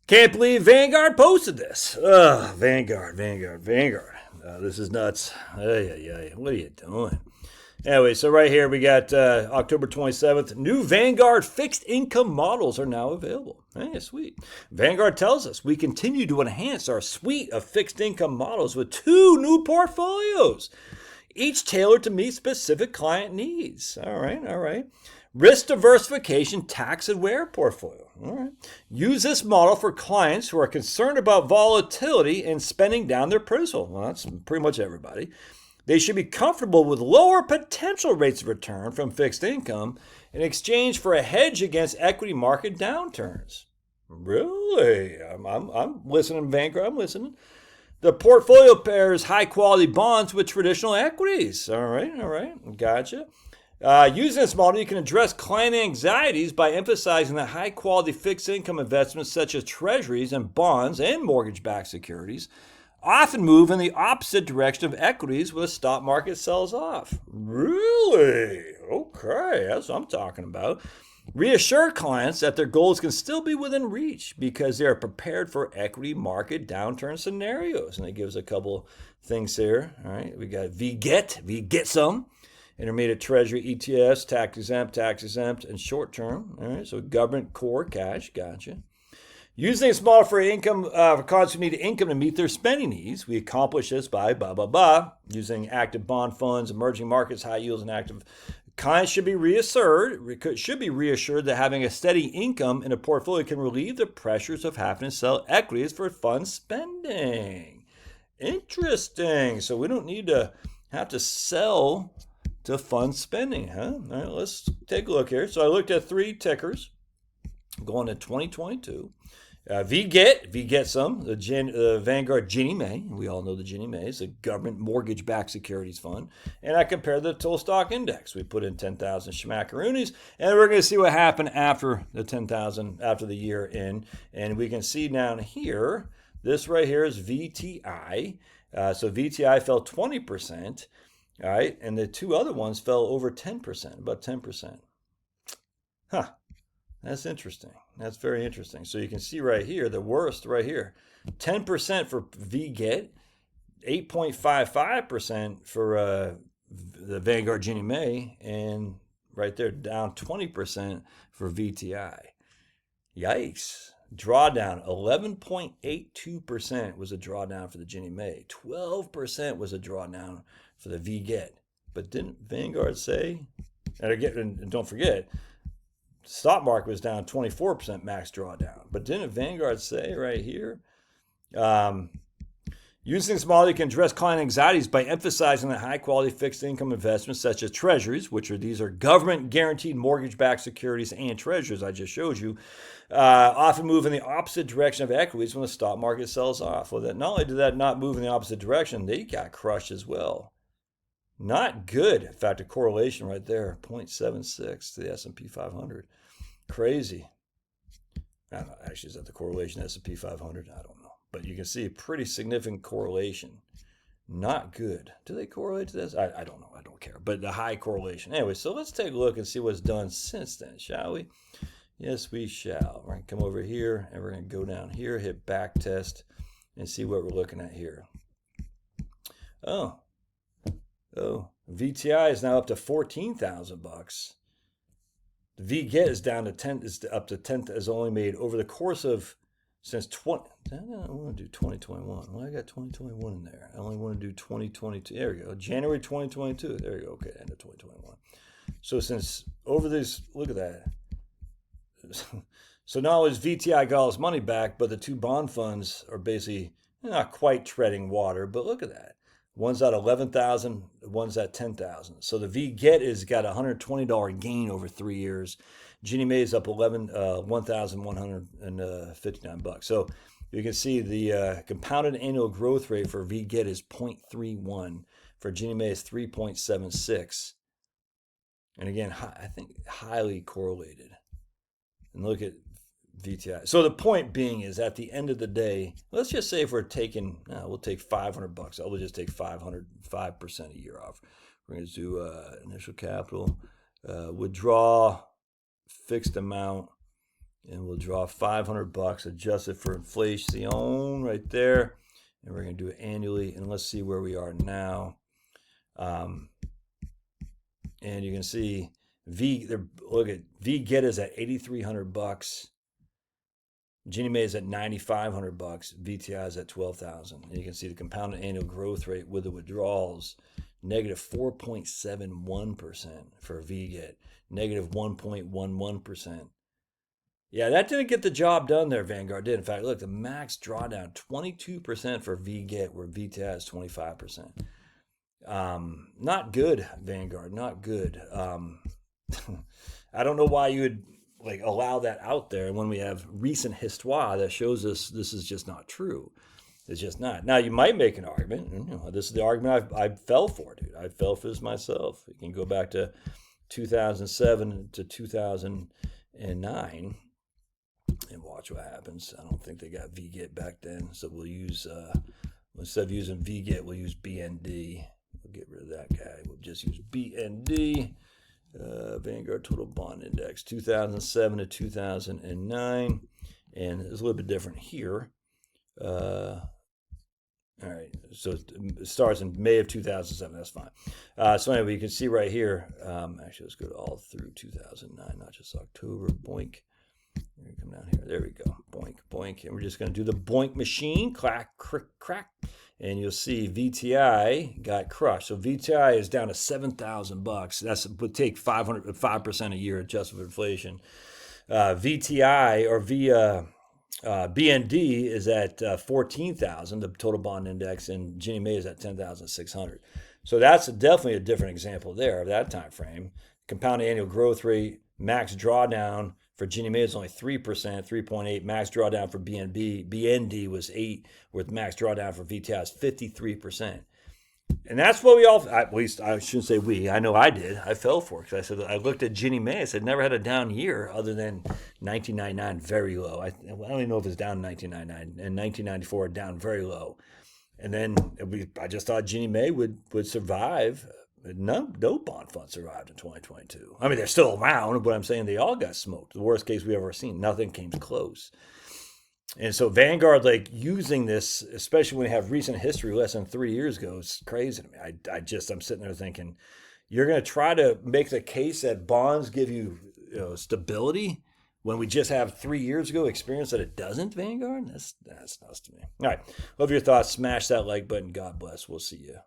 Can't believe Vanguard posted this. Ugh, Vanguard. This is nuts. Ay. What are you doing? Anyway, so right here we got October 27th. New Vanguard fixed income models are now available. Hey, sweet. Vanguard tells us we continue to enhance our suite of fixed income models with 2 new portfolios, each tailored to meet specific client needs. All right. Risk diversification tax aware portfolio. All right. Use this model for clients who are concerned about volatility and spending down their principal. Well, that's pretty much everybody. They should be comfortable with lower potential rates of return from fixed income in exchange for a hedge against equity market downturns. Really? I'm listening, Vanguard. I'm listening. The portfolio pairs high-quality bonds with traditional equities. All right. Gotcha. Using this model, you can address client anxieties by emphasizing that high-quality fixed income investments such as treasuries and bonds and mortgage-backed securities often move in the opposite direction of equities when the stock market sells off. Really? Okay, that's what I'm talking about. Reassure clients that their goals can still be within reach because they are prepared for equity market downturn scenarios. And it gives a couple things here. All right, we got VGET some. Intermediate Treasury ETFs, tax exempt, and short term. All right, so government core cash, gotcha. Using this model for clients who need income to meet their spending needs, we accomplish this by using active bond funds, emerging markets, high yields, and active. Clients should be reassured that having a steady income in a portfolio can relieve the pressures of having to sell equities for fund spending. Interesting. So we don't need to have to sell to fund spending, huh? All right, let's take a look here. So I looked at 3 tickers going to 2022. VGET some, the Vanguard Ginnie Mae. We all know the Ginnie Mae is a government mortgage-backed securities fund. And I compared the total stock index. We put in 10,000 schmackaroonies, and we're going to see what happened after the 10,000, after the year in. And we can see down here, this right here is VTI. So VTI fell 20%. All right, and the 2 other ones fell over 10%, about 10%. Huh, that's interesting. That's very interesting. So you can see right here, the worst right here, 10% for VGET, 8.55% for the Vanguard Ginnie Mae, and right there, down 20% for VTI. Yikes. Drawdown, 11.82% was a drawdown for the Ginnie Mae. 12% was a drawdown for the VGET. But didn't Vanguard say, and don't forget, the stock market was down 24% max drawdown. But didn't Vanguard say right here, using this model, you can address client anxieties by emphasizing that high-quality fixed income investments such as treasuries, these are government-guaranteed mortgage-backed securities and treasuries I just showed you, often move in the opposite direction of equities when the stock market sells off. Well, not only did that not move in the opposite direction, they got crushed as well. Not good. In fact, a correlation right there, 0.76 to the S&P 500. Crazy. I don't know. Actually, is that the correlation S&P 500? I don't know. But you can see a pretty significant correlation. Not good. Do they correlate to this? I don't know. I don't care. But the high correlation. Anyway, so let's take a look and see what's done since then, shall we? Yes, we shall. We're going to come over here, and we're going to go down here, hit back test, and see what we're looking at here. Oh, VTI is now up to $14,000. The VGET is down to 10. Is up to 10. Is only made over the course of since 20. I want to do 2021. Well, I got 2021 in there. I only want to do 2022. There we go. January 2022. There you go. Okay, end of 2021. So since over this, look at that. So not only has VTI got all his money back, but the 2 bond funds are basically not quite treading water. But look at that. One's at 11,000, one's at 10,000. So the VGET has got a $120 gain over 3 years. Ginnie Mae is up $1,159. So you can see the compounded annual growth rate for VGET is 0.31. For Ginnie Mae is 3.76. And again, I think highly correlated. And look at VTI. So the point being is, at the end of the day, let's just say if we're taking, we'll take $500. I'll just take 5% a year off. We're going to do initial capital, withdraw, fixed amount, and we'll draw $500 adjusted for inflation right there. And we're going to do it annually. And let's see where we are now. And you can see look at V-Get is at $8,300. Ginnie Mae is at $9,500. VTI is at $12,000. And you can see the compounded annual growth rate with the withdrawals, negative 4.71% for V-Get, negative 1.11%. Yeah, that didn't get the job done there, Vanguard did. In fact, look, the max drawdown, 22% for V-Get, where VTI is 25%. Not good, Vanguard, not good. I don't know why you would allow that out there when we have recent histoire that shows us this is just not true. It's just not. Now, you might make an argument. This is the argument I fell for, dude. I fell for this myself. You can go back to 2007 to 2009 and watch what happens. I don't think they got V-Get back then, so we'll use instead of using V-Get, we'll use BND. We'll get rid of that guy. We'll just use BND. Vanguard Total Bond Index, 2007 to 2009, and it's a little bit different here. All right, so it starts in May of 2007. That's fine. So anyway, you can see right here. Actually, let's go to all through 2009, not just October. Boink. Here, come down here. There we go. Boink, boink, and we're just going to do the boink machine. Clack, crick, crack. And you'll see VTI got crushed. So VTI is down to $7,000. That's would take 5% a year adjusted for inflation. VTI or BND is at 14,000, the total bond index, and Ginnie Mae is at 10,600. So that's definitely a different example there of that time frame. Compounded annual growth rate, max drawdown for Ginnie Mae is only 3%, 3.8. Max drawdown for BND was 8, with max drawdown for VTI is 53%. And that's what we all, at least I shouldn't say we, I know I did. I fell for it because I looked at Ginnie Mae. I said, never had a down year other than 1999, very low. I don't even know if it's down in 1999. And 1994, down very low. And then I just thought Ginnie Mae would survive. No bond fund survived in 2022. I mean, they're still around, but I'm saying they all got smoked. The worst case we've ever seen. Nothing came close. And so Vanguard, using this, especially when you have recent history less than 3 years ago, is crazy to me. I'm sitting there thinking, you're going to try to make the case that bonds give you, stability when we just have 3 years ago experience that it doesn't, Vanguard? That's nuts to me. All right. Love your thoughts. Smash that like button. God bless. We'll see you.